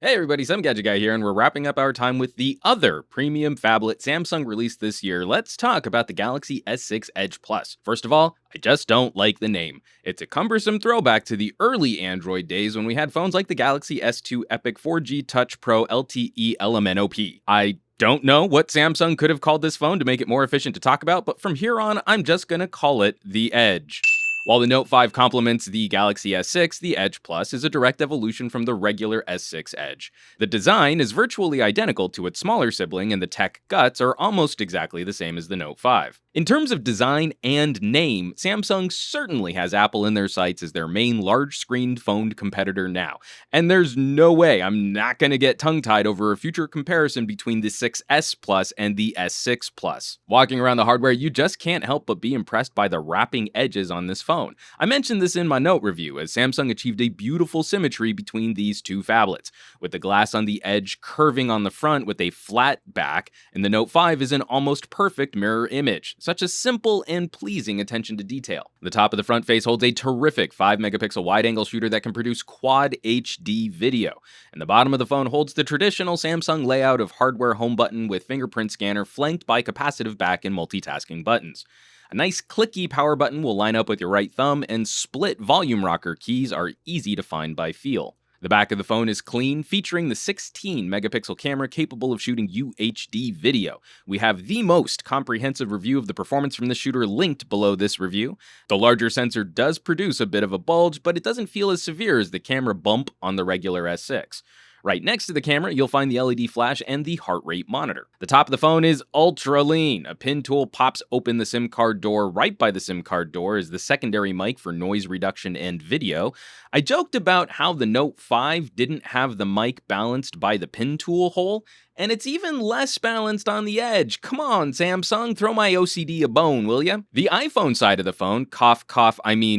Hey everybody, Some Gadget Guy here, and we're wrapping up our time with the other premium phablet Samsung released this year. Let's talk about the Galaxy S6 Edge Plus. First of all, I just don't like the name. It's a cumbersome throwback to the early Android days when we had phones like the Galaxy S2 Epic 4G Touch Pro LTE LMNOP. I don't know what Samsung could have called this phone to make it more efficient to talk about, but from here on, I'm just gonna call it the Edge. While the Note 5 complements the Galaxy S6, the Edge Plus is a direct evolution from the regular S6 Edge. The design is virtually identical to its smaller sibling, and the tech guts are almost exactly the same as the Note 5. In terms of design and name, Samsung certainly has Apple in their sights as their main large-screened phone competitor now, and there's no way I'm not going to get tongue-tied over a future comparison between the 6S Plus and the S6 Plus. Walking around the hardware, you just can't help but be impressed by the wrapping edges on this phone. I mentioned this in my Note review, as Samsung achieved a beautiful symmetry between these two phablets, with the glass on the edge curving on the front with a flat back, and the Note 5 is an almost perfect mirror image. Such a simple and pleasing attention to detail. The top of the front face holds a terrific 5-megapixel wide-angle shooter that can produce Quad HD video, and the bottom of the phone holds the traditional Samsung layout of hardware home button with Fingerprint Scanner flanked by capacitive back and multitasking buttons. A nice clicky power button will line up with your right thumb, and split volume rocker keys are easy to find by feel. The back of the phone is clean, featuring the 16-megapixel camera capable of shooting UHD video. We have the most comprehensive review of the performance from the shooter linked below this review. The larger sensor does produce a bit of a bulge, but it doesn't feel as severe as the camera bump on the regular S6. Right next to the camera, you'll find the LED flash and the heart rate monitor. The top of the phone is ultra lean. A pin tool pops open the SIM card door. Right by the SIM card door is the secondary mic for noise reduction and video. I joked about how the Note 5 didn't have the mic balanced by the pin tool hole, and it's even less balanced on the Edge. Come on, Samsung, throw my OCD a bone, will ya? The iPhone side of the phone,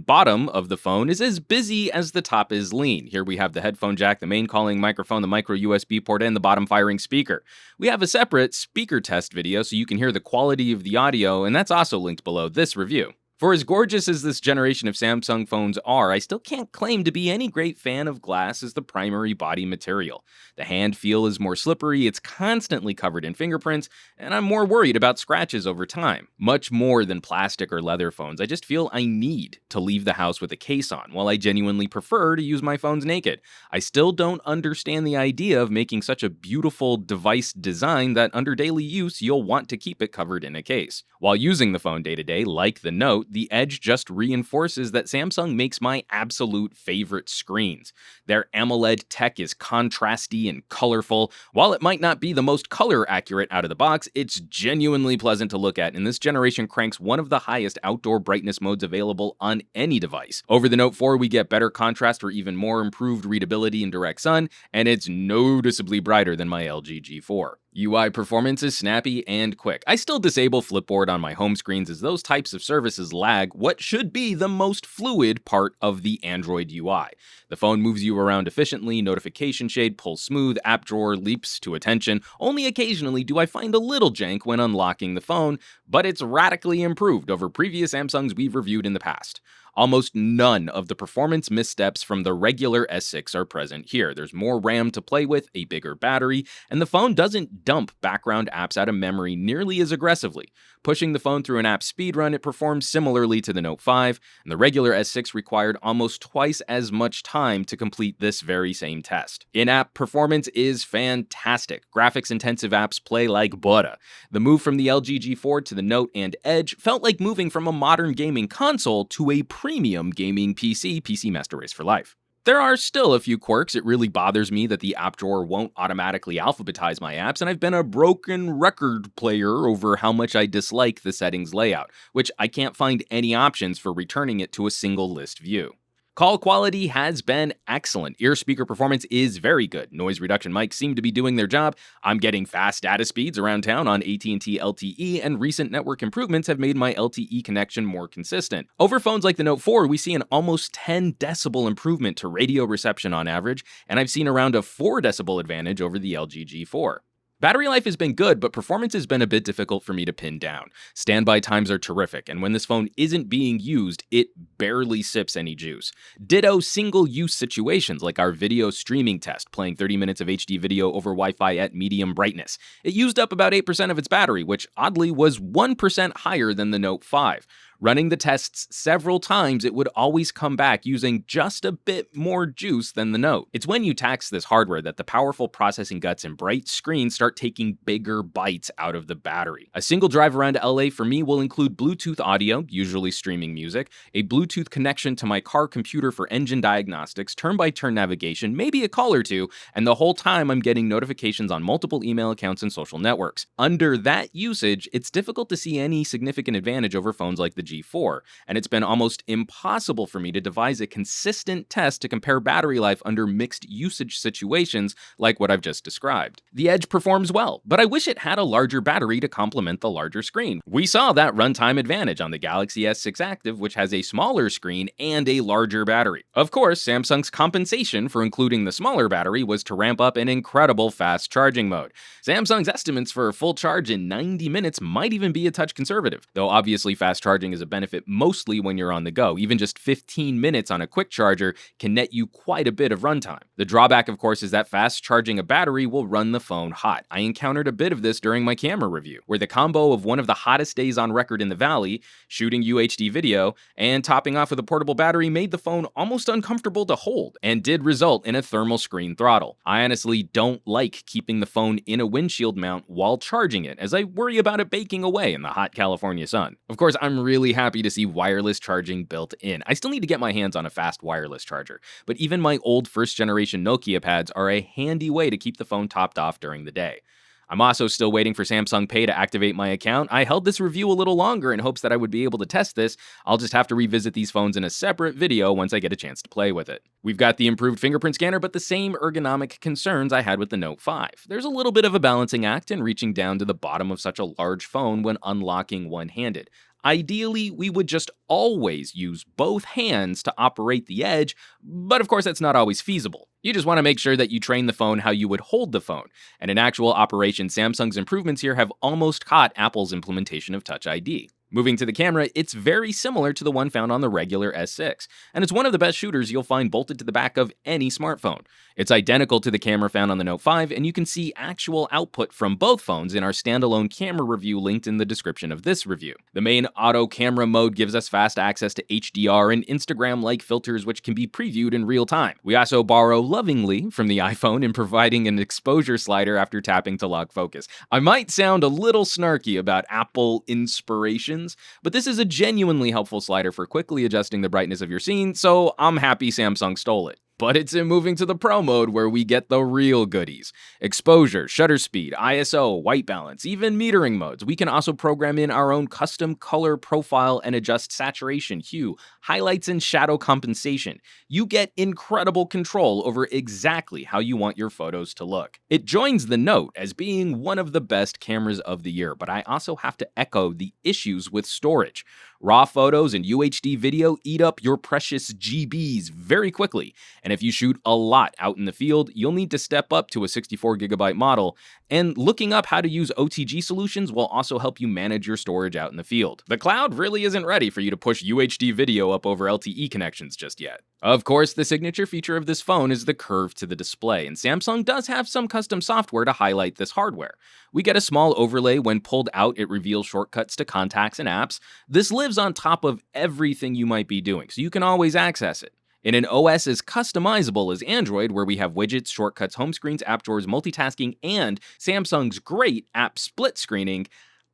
bottom of the phone, is as busy as the top is lean. Here we have the headphone jack, the main calling microphone, the micro USB port, and the bottom firing speaker. We have a separate speaker test video so you can hear the quality of the audio, and that's also linked below this review. For as gorgeous as this generation of Samsung phones are, I still can't claim to be any great fan of glass as the primary body material. The hand feel is more slippery, it's constantly covered in fingerprints, and I'm more worried about scratches over time. Much more than plastic or leather phones, I just feel I need to leave the house with a case on, while I genuinely prefer to use my phones naked. I still don't understand the idea of making such a beautiful device design that under daily use you'll want to keep it covered in a case. While using the phone day to day, like the Note, the Edge just reinforces that Samsung makes my absolute favorite screens. Their AMOLED tech is contrasty and colorful. While it might not be the most color accurate out of the box, it's genuinely pleasant to look at, and this generation cranks one of the highest outdoor brightness modes available on any device. Over the Note 4, we get better contrast or even more improved readability in direct sun, and it's noticeably brighter than my LG G4. UI performance is snappy and quick. I still disable Flipboard on my home screens as those types of services lag what should be the most fluid part of the Android UI. The phone moves you around efficiently, notification shade pulls smooth, app drawer leaps to attention. Only occasionally do I find a little jank when unlocking the phone, but it's radically improved over previous Samsungs we've reviewed in the past. Almost none of the performance missteps from the regular S6 are present here. There's more RAM to play with, a bigger battery, and the phone doesn't dump background apps out of memory nearly as aggressively. Pushing the phone through an app speedrun, it performs similarly to the Note 5, and the regular S6 required almost twice as much time to complete this very same test. In-app performance is fantastic. Graphics-intensive apps play like butter. The move from the LG G4 to the Note and Edge felt like moving from a modern gaming console to a premium gaming PC Master Race for life. There are still a few quirks. It really bothers me that the app drawer won't automatically alphabetize my apps, and I've been a broken record player over how much I dislike the settings layout, which I can't find any options for returning it to a single list view. Call quality has been excellent. Ear speaker performance is very good. Noise reduction mics seem to be doing their job. I'm getting fast data speeds around town on AT&T LTE, and recent network improvements have made my LTE connection more consistent. Over phones like the Note 4, we see an almost 10 decibel improvement to radio reception on average, and I've seen around a 4 decibel advantage over the LG G4. Battery life has been good, but performance has been a bit difficult for me to pin down. Standby times are terrific, and when this phone isn't being used, it barely sips any juice. Ditto single-use situations like our video streaming test, playing 30 minutes of HD video over Wi-Fi at medium brightness. It used up about 8% of its battery, which oddly was 1% higher than the Note 5. Running the tests several times, it would always come back using just a bit more juice than the Note. It's when you tax this hardware that the powerful processing guts and bright screens start taking bigger bites out of the battery. A single drive around LA for me will include Bluetooth audio, usually streaming music, a Bluetooth connection to my car computer for engine diagnostics, turn-by-turn navigation, maybe a call or two, and the whole time I'm getting notifications on multiple email accounts and social networks. Under that usage, it's difficult to see any significant advantage over phones like the G4, and it's been almost impossible for me to devise a consistent test to compare battery life under mixed usage situations like what I've just described. The Edge performs well, but I wish it had a larger battery to complement the larger screen. We saw that runtime advantage on the Galaxy S6 Active, which has a smaller screen and a larger battery. Of course, Samsung's compensation for including the smaller battery was to ramp up an incredible fast charging mode. Samsung's estimates for a full charge in 90 minutes might even be a touch conservative, though obviously fast charging is a benefit mostly when you're on the go. Even just 15 minutes on a quick charger can net you quite a bit of runtime. The drawback, of course, is that fast charging a battery will run the phone hot. I encountered a bit of this during my camera review, where the combo of one of the hottest days on record in the Valley, shooting UHD video, and topping off with a portable battery made the phone almost uncomfortable to hold, and did result in a thermal screen throttle. I honestly don't like keeping the phone in a windshield mount while charging it, as I worry about it baking away in the hot California sun. Of course, I'm really happy to see wireless charging built in. I still need to get my hands on a fast wireless charger, but even my old first-generation Nokia pads are a handy way to keep the phone topped off during the day. I'm also still waiting for Samsung Pay to activate my account. I held this review a little longer in hopes that I would be able to test this. I'll just have to revisit these phones in a separate video once I get a chance to play with it. We've got the improved fingerprint scanner, but the same ergonomic concerns I had with the Note 5. There's a little bit of a balancing act in reaching down to the bottom of such a large phone when unlocking one-handed. Ideally, we would just always use both hands to operate the Edge, but of course that's not always feasible. You just want to make sure that you train the phone how you would hold the phone, and in actual operation, Samsung's improvements here have almost caught Apple's implementation of Touch ID. Moving to the camera, it's very similar to the one found on the regular S6, and it's one of the best shooters you'll find bolted to the back of any smartphone. It's identical to the camera found on the Note 5, and you can see actual output from both phones in our standalone camera review linked in the description of this review. The main auto camera mode gives us fast access to HDR and Instagram-like filters which can be previewed in real time. We also borrow lovingly from the iPhone in providing an exposure slider after tapping to lock focus. I might sound a little snarky about Apple inspirations, but this is a genuinely helpful slider for quickly adjusting the brightness of your scene, so I'm happy Samsung stole it. But it's in moving to the Pro mode where we get the real goodies. Exposure, shutter speed, ISO, white balance, even metering modes. We can also program in our own custom color profile and adjust saturation, hue, highlights, and shadow compensation. You get incredible control over exactly how you want your photos to look. It joins the Note as being one of the best cameras of the year, but I also have to echo the issues with storage. Raw photos and UHD video eat up your precious GBs very quickly, and if you shoot a lot out in the field, you'll need to step up to a 64GB model, and looking up how to use OTG solutions will also help you manage your storage out in the field. The cloud really isn't ready for you to push UHD video up over LTE connections just yet. Of course, the signature feature of this phone is the curve to the display, and Samsung does have some custom software to highlight this hardware. We get a small overlay. When pulled out, it reveals shortcuts to contacts and apps. This lives on top of everything you might be doing, so you can always access it. In an OS as customizable as Android, where we have widgets, shortcuts, home screens, app drawers, multitasking, and Samsung's great app split screening,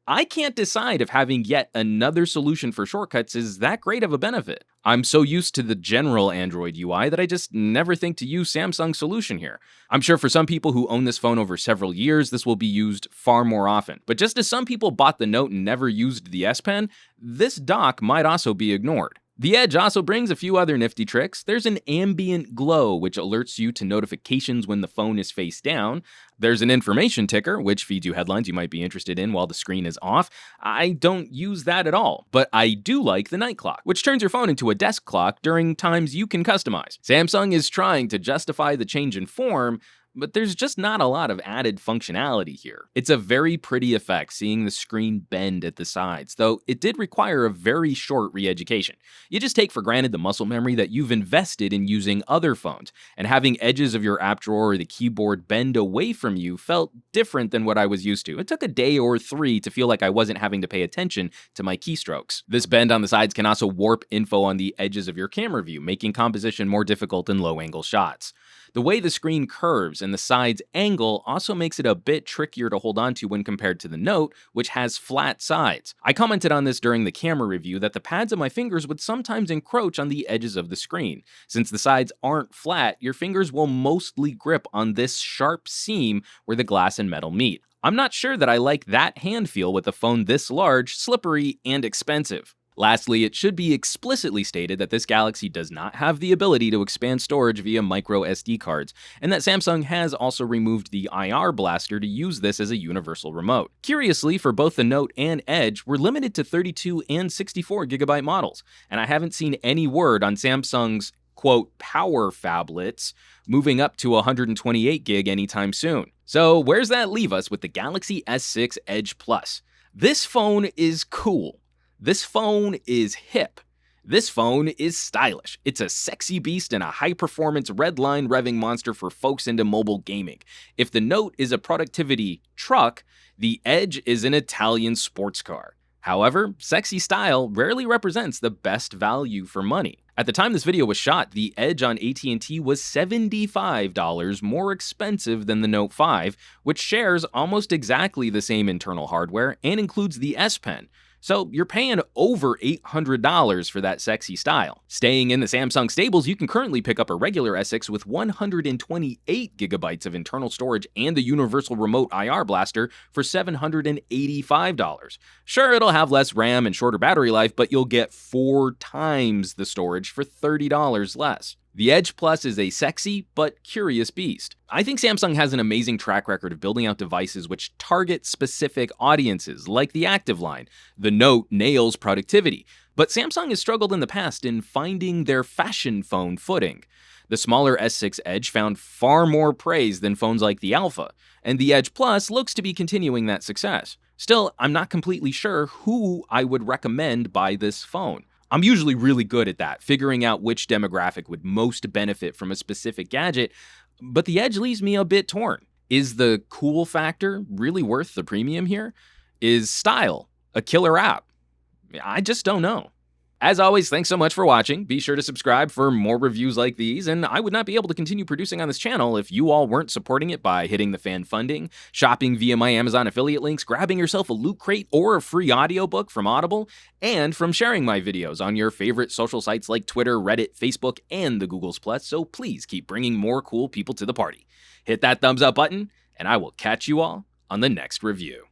I can't decide if having yet another solution for shortcuts is that great of a benefit. I'm so used to the general Android UI that I just never think to use Samsung's solution here. I'm sure for some people who own this phone over several years, this will be used far more often. But just as some people bought the Note and never used the S Pen, this dock might also be ignored. The Edge also brings a few other nifty tricks. There's an ambient glow, which alerts you to notifications when the phone is face down. There's an information ticker, which feeds you headlines you might be interested in while the screen is off. I don't use that at all, but I do like the night clock, which turns your phone into a desk clock during times you can customize. Samsung is trying to justify the change in form, but there's just not a lot of added functionality here. It's a very pretty effect seeing the screen bend at the sides, though it did require a very short re-education. You just take for granted the muscle memory that you've invested in using other phones, and having edges of your app drawer or the keyboard bend away from you felt different than what I was used to. It took a day or 3 to feel like I wasn't having to pay attention to my keystrokes. This bend on the sides can also warp info on the edges of your camera view, making composition more difficult in low-angle shots. The way the screen curves and the sides angle also makes it a bit trickier to hold onto when compared to the Note, which has flat sides. I commented on this during the camera review that the pads of my fingers would sometimes encroach on the edges of the screen. Since the sides aren't flat, your fingers will mostly grip on this sharp seam where the glass and metal meet. I'm not sure that I like that hand feel with a phone this large, slippery, and expensive. Lastly, it should be explicitly stated that this Galaxy does not have the ability to expand storage via micro SD cards, and that Samsung has also removed the IR blaster to use this as a universal remote. Curiously, for both the Note and Edge, we're limited to 32 and 64GB models, and I haven't seen any word on Samsung's quote, power phablets moving up to 128GB anytime soon. So where's that leave us with the Galaxy S6 Edge Plus? This phone is cool. This phone is hip. This phone is stylish. It's a sexy beast and a high-performance red-line revving monster for folks into mobile gaming. If the Note is a productivity truck, the Edge is an Italian sports car. However, sexy style rarely represents the best value for money. At the time this video was shot, the Edge on AT&T was $75 more expensive than the Note 5, which shares almost exactly the same internal hardware and includes the S Pen. So you're paying over $800 for that sexy style. Staying in the Samsung stables, you can currently pick up a regular S6 with 128GB of internal storage and the universal remote IR blaster for $785. Sure, it'll have less RAM and shorter battery life, but you'll get 4 times the storage for $30 less. The Edge Plus is a sexy but curious beast. I think Samsung has an amazing track record of building out devices which target specific audiences, like the Active line. The Note nails productivity, but Samsung has struggled in the past in finding their fashion phone footing. The smaller S6 Edge found far more praise than phones like the Alpha, and the Edge Plus looks to be continuing that success. Still, I'm not completely sure who I would recommend buy this phone. I'm usually really good at that, figuring out which demographic would most benefit from a specific gadget, but the Edge leaves me a bit torn. Is the cool factor really worth the premium here? Is style a killer app? I just don't know. As always, thanks so much for watching. Be sure to subscribe for more reviews like these, and I would not be able to continue producing on this channel if you all weren't supporting it by hitting the fan funding, shopping via my Amazon affiliate links, grabbing yourself a loot crate or a free audiobook from Audible, and from sharing my videos on your favorite social sites like Twitter, Reddit, Facebook, and the Googles Plus, so please keep bringing more cool people to the party. Hit that thumbs up button, and I will catch you all on the next review.